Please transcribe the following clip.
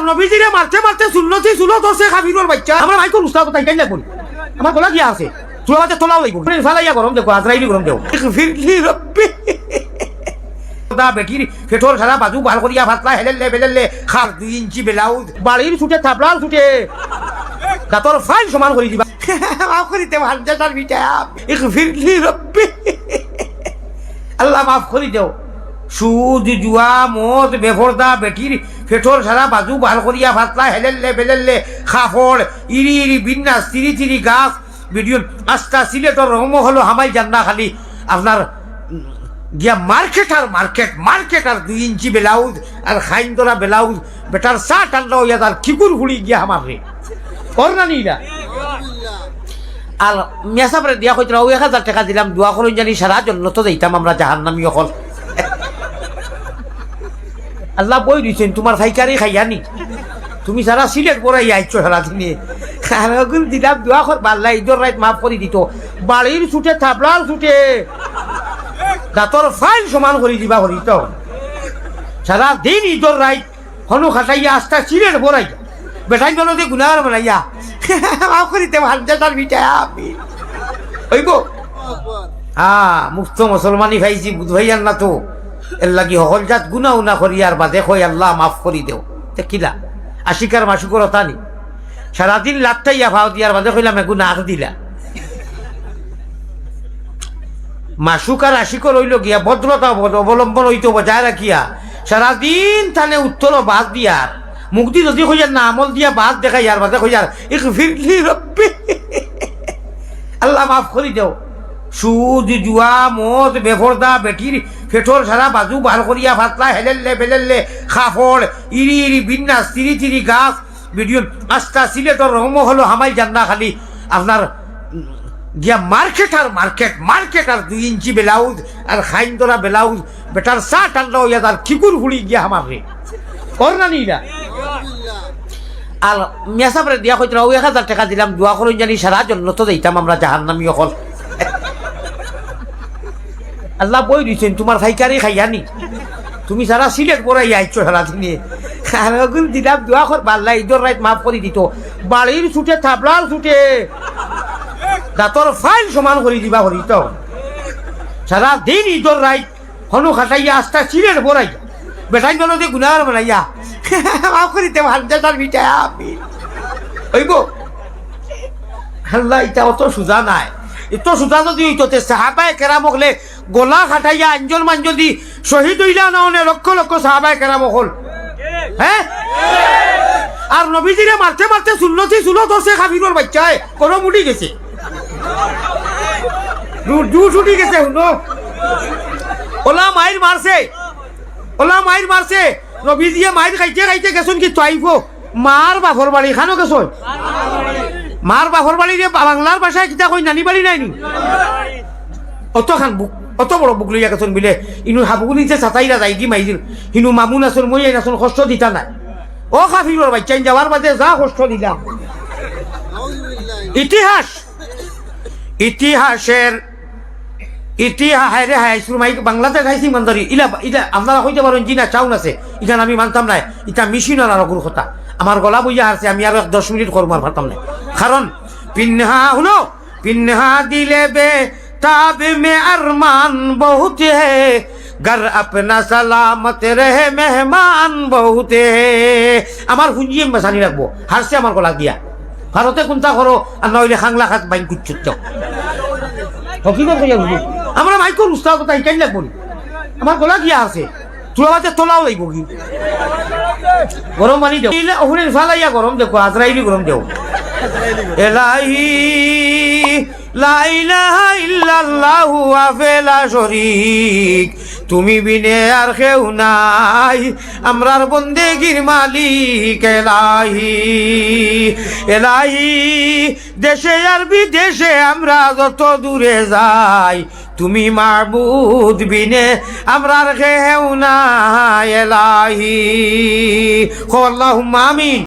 নবীজিরে মারতে মারতে সুন্নতি সুলো ধরছে খাবিরুর বাচ্চা। আমরা ভাই কোন উস্তাদ তাই কেন বলি আমার গলা কি আছে তুলা বাতে তোলাও লাগবো ফালাইয়া গরম দেখো আজরাইলি গরম দেও ফিরলি রব্বি দা বেটির ফেটোর সারা বাজু ভাল করিয়া ভাতলা হেলেলে বেলেলে খার 2 ইঞ্চি ব্লাউজ বাড়ির ছুটে থাপলাল ছুটে দাতর ফাইল সমান করে দিবা মাফ করিতে ভান্ডাটার বিটা ফিরলি রব্বি আল্লাহ মাফ করি দেও। সুদ জুয়া মদ বেফরদা বেটির ফেটোর সারা বাজু ভাল করিয়া ভাতলা হেলেলে বেলেলে খাফড় ইরি ইরি বিন্যাস তিরি তিরি গাছ ভিডিও আস্তা সিলেটর রহম হলো হামাই জান্না খালি আপনার গিয়া মার্কেট আর মার্কেট মার্কেট আর 2 ইঞ্চি ব্লাউজ আর খাইন তোলা ব্লাউজ বেটার চা ঠান্ডা হইয়া তার খিকুর ফুড়ি গিয়া আমার রে ওর না নিলা আর মেসাবরে দিয়া কইতে 1000 টাকা দিলাম দোয়া করুন জানি সারা জন্য তো যাইতাম আমরা জাহান্নামী হল আল্লাহ বই দিছেন তোমার ফাইকারি খাইয়ানি তুমি সারা সিলেট পড়াই আইছো সারা দিনে খারাগুল দিলাম দোয়া কর আল্লাহ ঈদের রাত মাফ করে দিত বাড়ির ছুটে থাপলাল ছুটে দাতর ফাইল সমান করে দিবা করি তো সারা দিন ঈদের রাত হনু খাটাইয়া আস্তা সিলেট পড়াই বেটাই নদী গুনার বানাইয়া মাফ করিতে ভান্ডাটার বিটা আমি হইব মুক্ত মুসলমানি ভাইছি বুঝাইয়ার না তো এর লাগি হল জাত গুনা উনা করিয়ার বাদে কই আল্লাহ মাফ করি দেও তে কিলা আশিকার মাসুকর তানি সারাদিন লাটটাইয়া ভাও দিয়ার বাদে কইলাম গুনা আট দিলা মাসুক আর আশিকর হইল গিয়া ভদ্রতা অবলম্বন হইতো বজায় রাখিয়া সারাদিন থানে উত্তর বাদ দিয়ার মুক্তি যদি কইয়ার না আমল দিয়া বাদ দেখাই আর বাদে কইয়ার ফিরলি রব্বি আল্লাহ মাফ করি দেও। সুদ জুয়া মদ বেফরদা বেটির ফেটোর সারা বাজু ভাল করিয়া ভাতলা হেলেলে বেলেলে খাফড় ইরি ইরি বিন্যাস তিরি তিরি গাছ ভিডিও আস্তা সিলেটর রহম হলো হামাই জান্না খালি আপনার গিয়া মার্কেট আর মার্কেট মার্কেট আর 2 ইঞ্চি ব্লাউজ আর খাইন তোলা ব্লাউজ বেটার চা ঠান্ডা হইয়া তার খিকুর ফুড়ি গিয়া আমার রে ওর না নিলা আর মেসাবরে দিয়া কইতে 1000 টাকা দিলাম দোয়া করুন জানি সারা জন্য তো যাইতাম আমরা জাহান্নামী হল আল্লাহ বই দিছেন তোমার ফাইকারি খাইয়ানি তুমি সারা সিলেট পড়াই আইছো সারা দিনে খারাগুল দিলাম দোয়া কর আল্লাহ ঈদের রাত মাফ করে দিত বাড়ির ছুটে থাপলাল ছুটে দাতর ফাইল সমান করে দিবা করি তো সারা দিন ঈদের রাত হনু খাটাইয়া আস্তা সিলেট পড়াই বেটাই নদী গুনার বানাইয়া মাফ করিতে ভান্ডাটার বিটা আমি হইব আল্লাহ এটা অত সুজা নাই এত সুজা যদি হইতে সাহাবায়ে কেরাম হলে গোলা খাটাইয়া আঞ্জল মাঞ্জল দি শহীদ হইলা না অনেক লক্ষ লক্ষ সাহাবায়ে কেরাম হল হ্যাঁ আর নবীজিরে মারতে মারতে সুন্নতি সুলো ধরছে খাবিরুর বাচ্চায় কোন মুড়ি গেছে ছুটি গেছে শুনো ওলা মাইর মারছে নবীজিয়ে মাইর খাইতে খাইতে গেছুন কি তাইফো মার বাফর বাড়ি খানো গেছুন মার বাফর বাড়ি রে বাংলার ভাষায় কিতা কই নানি বাড়ি নাইনি অত খান বুক অত বড় বুক লইয়া গেছুন বিলে ইনু হাবুগুলি যে ছাতাইরা যাই কি মাইছিল হিনু মামুন আসুন মই আসুন কষ্ট দিতা নাই ও খাফিরর বাচ্চাইন যাওয়ার বাদে যা কষ্ট দিলাম ইতিহাসের বাংলাতে খাইছি মানদারি ইলা এটা আপনারা হইতে পারেন জি না চাউন আছে এখানে আমি মানতাম না এটা মেশিন আর অগুর কথা আমার গলা বইয়া আসছে আমি আর 10 মিনিট করবো আর পারতাম না কারণ পিন্হা দিলে বে ताब में अरमान बहुत है घर अपना सलामत रहे मेहमान बहुत है আমার হুঁজিয়ে মেশানি রাখবো হারছে আমার গলা দিয়া ভারতে কোনটা করো আর নইলে খাংলা খাত বাইন কুচ্ছুত হকিকত কইয়া বুঝি আমরা মাইকর উস্তাদ কথা হিকাই লাগবো আমার গলা গিয়া আছে তুলা বাতে তোলাও লাগবো কি গরম পানি দেও ওখানে ফালাইয়া গরম দেখো আজরাইলি গরম দেও এলাহি লা ইলাহা ইল্লাল্লাহু ওয়া শরীক তুমি বিনে আর কেউ নাই আমরার বন্দেগীর মালিক এলাহি এলাহি দেশে আর বিদেশে আমরা যত দূরে যাই তুমি মাবুদ বিনে আমরার কেউ নাই এলাহি আল্লাহুম্মা আমিন।